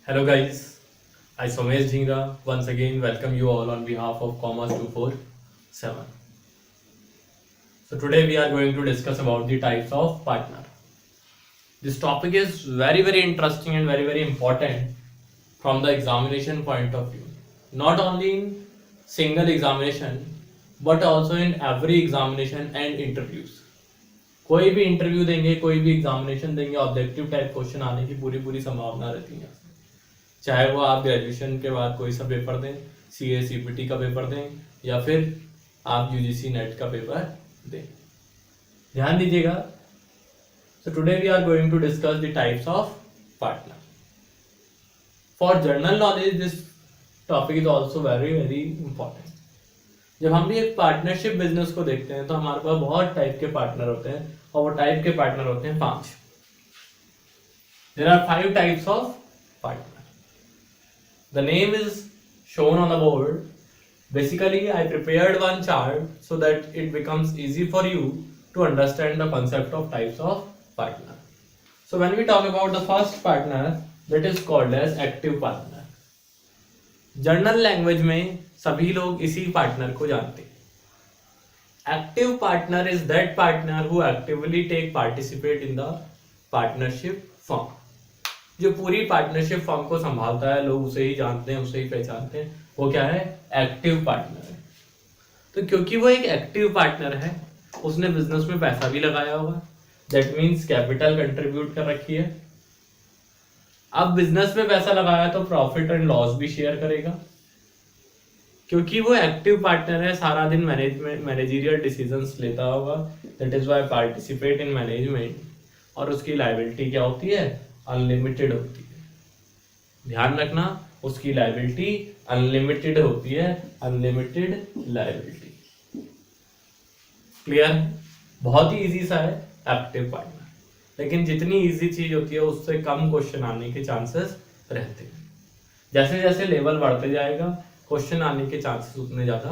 Hello guys, I Somesh Dhingra once again welcome you all on behalf of Commerce 247. So today we are going to discuss about the types of partner. This topic is very interesting and very important from the examination point of view. Not only in single examination but also in every examination and interviews. कोई भी interview देंगे, कोई भी examination देंगे, objective type question आने की पूरी संभावना रहती है। चाहे वो आप ग्रेजुएशन के बाद कोई सा पेपर दें, CA CPT का पेपर दें या फिर आप UGC नेट का पेपर दें। ध्यान दीजिएगा। So today we are going to discuss the types of partner. For general knowledge, this topic is also very important. जब हम भी एक पार्टनरशिप बिजनेस को देखते हैं तो हमारे पास बहुत टाइप के पार्टनर होते हैं और वो टाइप के पार्टनर होते हैं 5। There are 5 types of partner. The name is shown on the board. Basically, I prepared one chart so that it becomes easy for you to understand the concept of types of partner. So when we talk about the first partner, that is called as active partner. General language में सभी लोग इसी partner को जानते हैं। Active partner is that partner who actively take participate in the partnership firm. जो पूरी partnership firm को संभालता है, लोग उसे ही जानते हैं, उसे ही पहचानते हैं, वो क्या है? एक्टिव पार्टनर है। तो क्योंकि वो एक एक्टिव पार्टनर है, उसने बिजनेस में पैसा भी लगाया होगा, दैट मीन्स कैपिटल कंट्रीब्यूट कर रखी है। अब बिजनेस में पैसा लगाया तो प्रॉफिट एंड लॉस भी शेयर करेगा। क्योंकि वो एक्टिव पार्टनर है, सारा दिन मैनेजरियल डिसीजंस लेता होगा, that is why participate in management, और उसकी लायबिलिटी क्या होती है? अनलिमिटेड होती है। ध्यान रखना, उसकी लायबिलिटी अनलिमिटेड होती है, अनलिमिटेड लायबिलिटी। क्लियर? बहुत ही इजी सा है एक्टिव पार्टनर, लेकिन जितनी इजी चीज होती है उससे कम क्वेश्चन आने के चांसेस रहते हैं। जैसे जैसे लेवल बढ़ते जाएगा क्वेश्चन आने के चांसेस उतने ज्यादा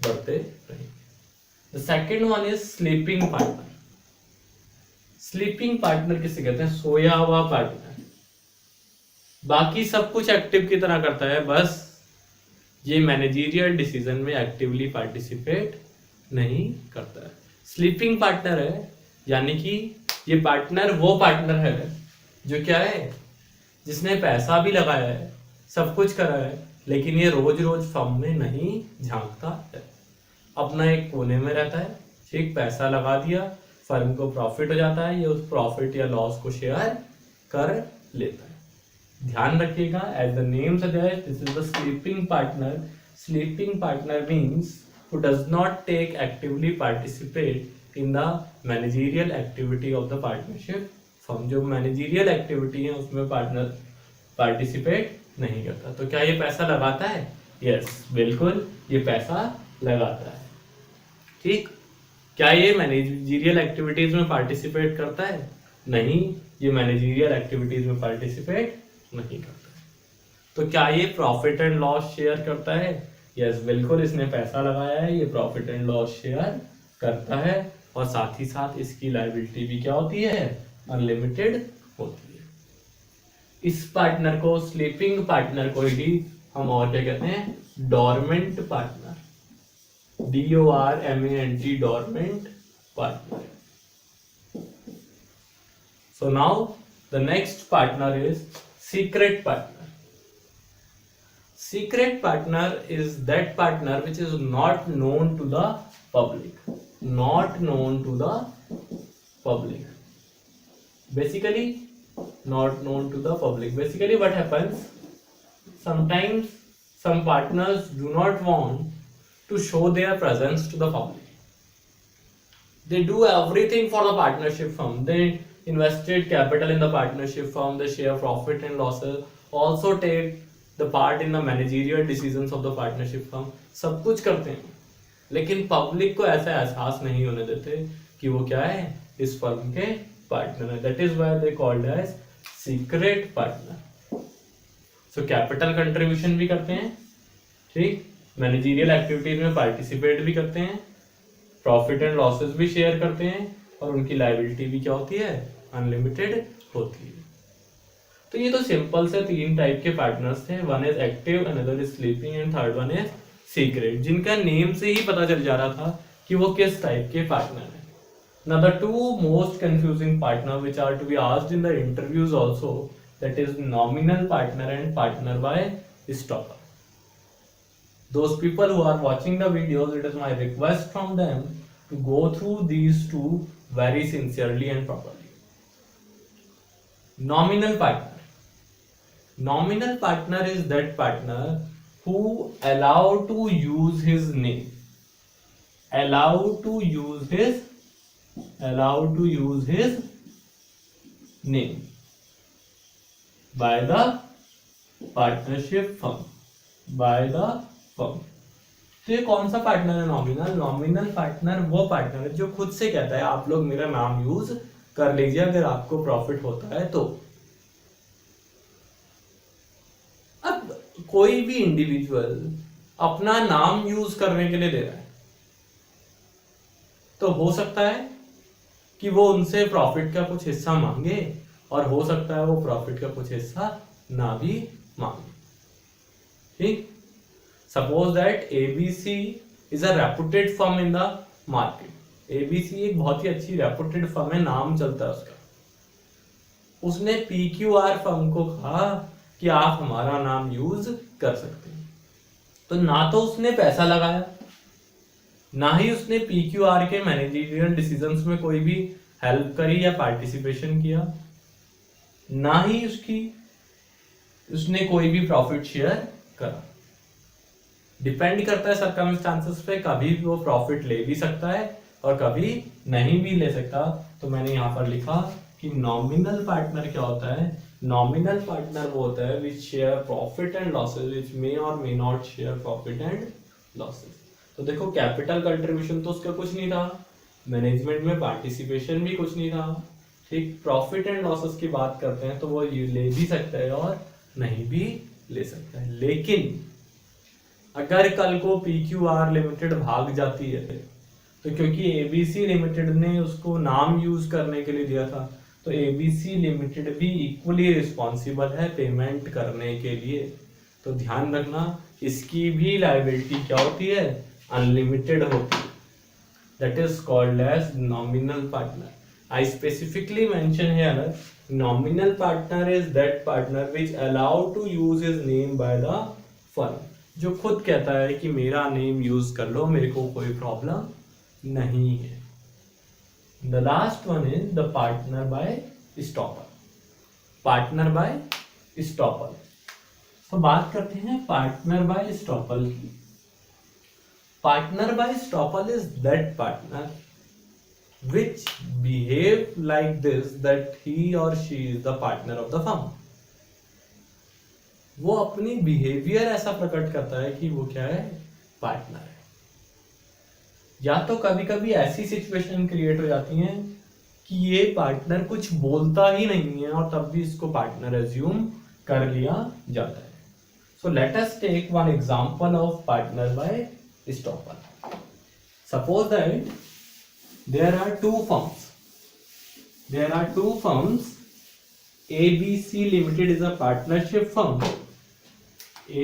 बढ़ते रहेंगे। The second one is sleeping partner. Sleeping partner किसे कहते हैं? सोया हुआ पार्टनर। बाकी सब कुछ एक्टिव की तरह करता है, बस ये मैनेजरियल डिसीजन में एक्टिवली पार्टिसिपेट नहीं करता है। स्लीपिंग पार्टनर है, यानी कि ये पार्टनर वो पार्टनर है जो क्या है, जिसने पैसा भी लगाया है, सब कुछ करा है, लेकिन ये रोज रोज फर्म में नहीं झांकता है, अपना एक कोने में रहता है। ठीक, पैसा लगा दिया, फर्म को प्रॉफिट हो जाता है, ये उस प्रॉफिट या लॉस को शेयर कर लेता है। ध्यान रखिएगा, as the name suggest, this is the sleeping partner. Sleeping partner means who does not take actively participate in the managerial activity of the partnership firm. जो मैनेजरियल एक्टिविटी है उसमें पार्टनर पार्टिसिपेट नहीं करता। तो क्या ये पैसा लगाता है? यस, बिल्कुल ये पैसा लगाता है। ठीक, क्या ये मैनेजरियल एक्टिविटीज में पार्टिसिपेट करता है? नहीं, ये मैनेजरियल एक्टिविटीज में पार्टिसिपेट नहीं करता है। तो क्या ये प्रॉफिट एंड लॉस शेयर करता है? यस, बिल्कुल इसने पैसा लगाया है, ये प्रॉफिट एंड लॉस शेयर करता है, और साथ ही साथ इसकी लायबिलिटी भी क्या होती है? अनलिमिटेड होती है। इस पार्टनर को, स्लीपिंग पार्टनर को ही हम और क्या कहते हैं? Dormant partner. DORMANT, dormant partner. So now the next partner is secret partner. Secret partner is that partner which is not known to the public. Not known to the public. Basically, not known to the public. Basically, what happens? Sometimes some partners do not want to show their presence to the public. They do everything for the partnership firm. They invested capital in the partnership firm. They share profit and losses. Also take the part in the managerial decisions of the partnership firm. सब कुछ करते हैं, लेकिन public को ऐसा एहसास नहीं होने देते कि वो क्या है? इस फर्म के पार्टनर है। That is why they called as secret partner. So capital contribution भी करते हैं, ठीक, मैनेजरियल एक्टिविटीज में पार्टिसिपेट भी करते हैं, प्रॉफिट एंड लॉसेस भी शेयर करते हैं, और उनकी लायबिलिटी भी क्या होती है? अनलिमिटेड होती है। तो ये तो सिंपल से 3 टाइप के पार्टनर्स थे, one is active, another is sleeping and third one is secret, जिनका नेम से ही पता चल जा रहा था कि वो किस टाइप के पार्टनर है। Now the two most confusing partner which are to be asked in the interviews also, that is nominal partner and partner by stopper. Those people who are watching the videos, it is my request from them to go through these two very sincerely and properly. Nominal partner. Nominal partner is that partner who allowed to use his name. Allowed to use his name by the partnership firm. तो ये कौन सा partner है nominal? Nominal partner वो partner है जो खुद से कहता है आप लोग मेरा नाम यूज कर लीजिए अगर आपको प्रॉफिट होता है तो। अब कोई भी इंडिविजुअल अपना नाम यूज करने के लिए दे रहा है तो हो सकता है कि वो उनसे प्रॉफिट का कुछ हिस्सा मांगे और हो सकता है वो प्रॉफिट का कुछ हिस्सा ना भी मांगे। ठीक, suppose that ABC is a reputed firm in the market. ABC एक बहुत ही अच्छी रेपुटेड फर्म है, नाम चलता है उसका। उसने पीक्यूआर फर्म को कहा कि आप हमारा नाम यूज कर सकते हैं, तो ना तो उसने पैसा लगाया, ना ही उसने पीक्यूआर के मैनेजरियल डिसीजंस में कोई भी हेल्प करी या पार्टिसिपेशन किया, ना ही उसने कोई भी प्रॉफिट शेयर करा। डिपेंड करता है सर्कमस्टांसेस पे, कभी भी वो प्रॉफिट ले भी सकता है और कभी नहीं भी ले सकता। तो मैंने यहाँ पर लिखा कि नॉमिनल पार्टनर क्या होता है? नॉमिनल पार्टनर वो होता है विच शेयर प्रॉफिट एंड लॉसेज, विच मे और may not share profit and losses. तो देखो कैपिटल कंट्रीब्यूशन तो उसका कुछ नहीं था, मैनेजमेंट में पार्टिसिपेशन भी कुछ नहीं था। ठीक, प्रॉफिट एंड लॉसेस की बात करते हैं तो वो ले भी सकता है और नहीं भी ले सकता है। लेकिन अगर कल को पीक्यूआर लिमिटेड भाग जाती है तो क्योंकि एबीसी लिमिटेड ने उसको नाम यूज करने के लिए दिया था, तो एबीसी लिमिटेड भी इक्वली रिस्पॉन्सिबल है पेमेंट करने के लिए। तो ध्यान रखना, इसकी भी लायबिलिटी क्या होती है? अनलिमिटेड होती है। That is called as nominal partner. I specifically mention here nominal partner is that partner which allowed to use his name by the firm, जो खुद कहता है कि मेरा नेम यूज कर लो, मेरे को कोई प्रॉब्लम नहीं है। The last one is the partner by stopper. Partner by stopper, तो बात करते हैं पार्टनर बाय स्टॉपर की। Partner by stopper is that partner which behave like this that he or she is the partner of the firm. वो अपनी behaviour ऐसा प्रकट करता है कि वो क्या है? पार्टनर है। या तो कभी कभी ऐसी सिचुएशन क्रिएट हो जाती है कि ये पार्टनर कुछ बोलता ही नहीं है और तब भी इसको पार्टनर एज्यूम कर लिया जाता है। So let us take one example of partner by estoppel. Suppose that there are two firms. ABC Limited is a partnership firm.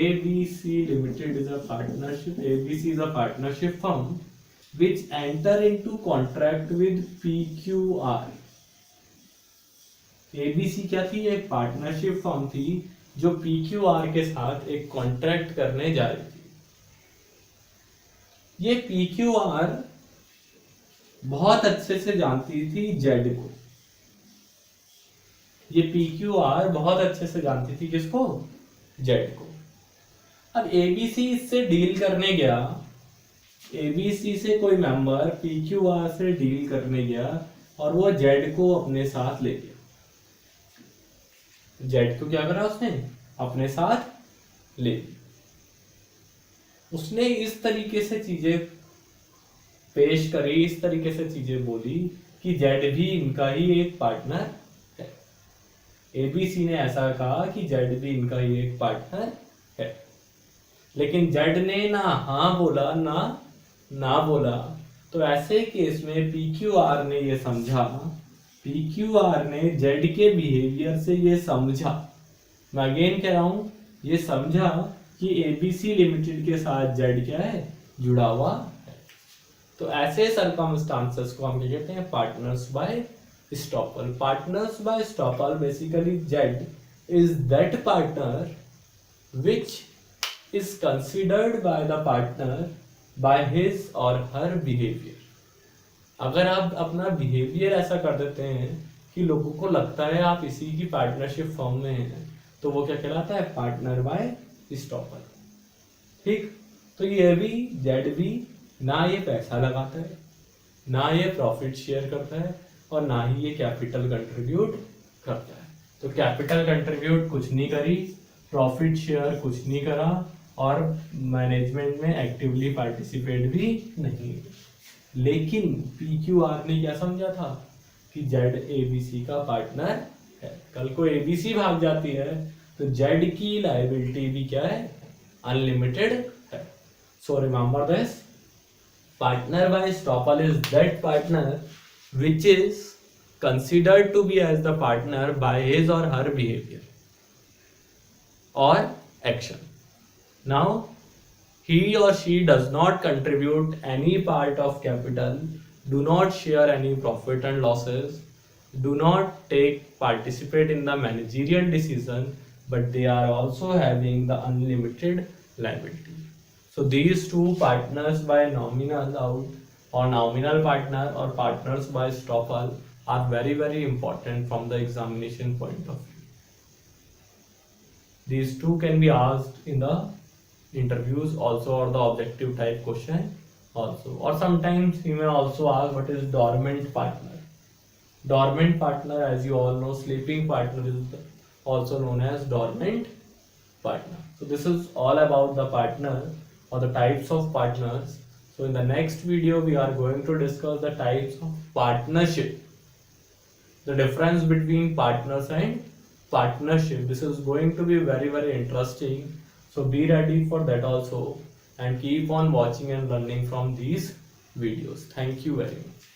ABC Limited is a partnership. ABC is a partnership firm which enter into contract with PQR. ABC क्या थी? एक partnership firm थी जो PQR के साथ एक contract करने जा रही थी। ये PQR बहुत अच्छे से जानती थी जेड को। ये पीक्यूआर बहुत अच्छे से जानती थी किसको? जेड को। अब एबीसी इससे डील करने गया, एबीसी से कोई मेंबर पीक्यूआर से डील करने गया और वो जेड को अपने साथ ले गया। जेड को क्या करा उसने? अपने साथ ले लिया। उसने इस तरीके से चीजें पेश करी, इस तरीके से चीजें बोली कि जेड भी इनका ही एक पार्टनर है। एबीसी ने ऐसा कहा कि जेड भी इनका ही एक पार्टनर है, लेकिन जेड ने ना हाँ बोला ना बोला। तो ऐसे केस में पीक्यूआर ने ये समझा, पीक्यूआर ने जेड के बिहेवियर से ये समझा मैं अगेन कह रहा हूँ, ये समझा कि एबीसी लिमिटेड के साथ जेड क्या है, जुड़ा हुआ है। तो ऐसे सर्कमस्टांसेस को हम क्या कहते हैं, partners by estoppel. Partners by estoppel, basically Z is that partner which is considered by the partner by his or her behavior. अगर आप अपना बिहेवियर ऐसा कर देते हैं कि लोगों को लगता है आप इसी की पार्टनरशिप फॉर्म में हैं, तो वो क्या कहलाता है, पार्टनर बाय estoppel. ठीक, तो ये भी जेड भी ना ये पैसा लगाता है, ना ये प्रॉफिट शेयर करता है, और ना ही ये कैपिटल कंट्रीब्यूट करता है. तो कैपिटल कंट्रीब्यूट कुछ नहीं करी, प्रॉफिट शेयर कुछ नहीं करा, और मैनेजमेंट में एक्टिवली पार्टिसिपेट भी नहीं. लेकिन पीक्यूआर ने क्या समझा था कि जेड एबीसी का पार्टनर है. कल को एबीसी भाग जाती है तो जेड की लायबिलिटी भी क्या है, अनलिमिटेड है. So remember this, partner by estoppel is that partner which is considered to be as the partner by his or her behavior or action. Now he or she does not contribute any part of capital, do not share any profit and losses, do not participate in the managerial decision, but they are also having the unlimited liability. So these two, partners by nominal out or nominal partner or partners by estoppel, are very very important from the examination point of view. These two can be asked in the interviews also, or the objective type question also, or sometimes he may also ask what is dormant partner. Dormant partner, as you all know, sleeping partner is also known as dormant partner. So this is all about the partner or the types of partners. So in the next video we are going to discuss the types of partnership, the difference between partners and partnership. This is going to be very very interesting, so be ready for that also, and keep on watching and learning from these videos. Thank you very much.